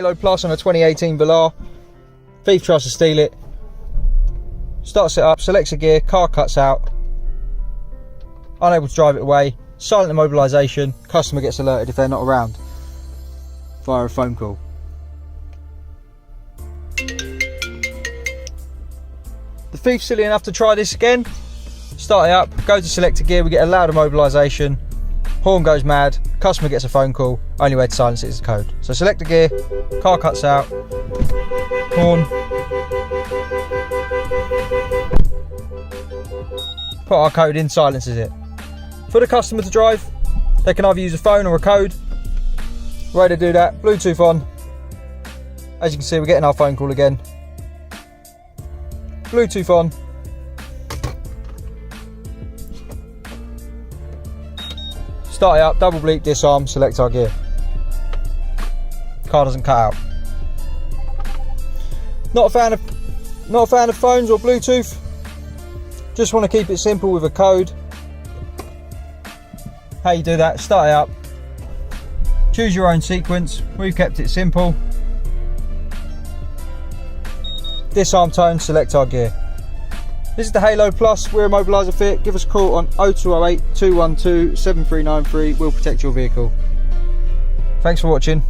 Halo Plus on a 2018 Velar. Thief tries to steal it. Starts it up, selects a gear, car cuts out. Unable to drive it away. Silent immobilisation. Customer gets alerted if they're not around via a phone call. The thief's silly enough to try this again. Start it up, go to select a gear, we get a loud immobilisation. Horn goes mad, customer gets a phone call. Only way to silence it is the code. So select a gear, car cuts out, horn. Put our code in, silences it. For the customer to drive, they can either use a phone or a code. The way to do that, Bluetooth on. As you can see, we're getting our phone call again. Bluetooth on. Start it up, double bleep, disarm, select our gear. Car doesn't cut out. Not a fan of phones or Bluetooth. Just want to keep it simple with a code. How you do that? Start it up. Choose your own sequence. We've kept it simple. Disarm tone, select our gear. This is the Halo Plus. We're Immobiliser Fit. Give us a call on 0208 212 7393. We'll protect your vehicle. Thanks for watching.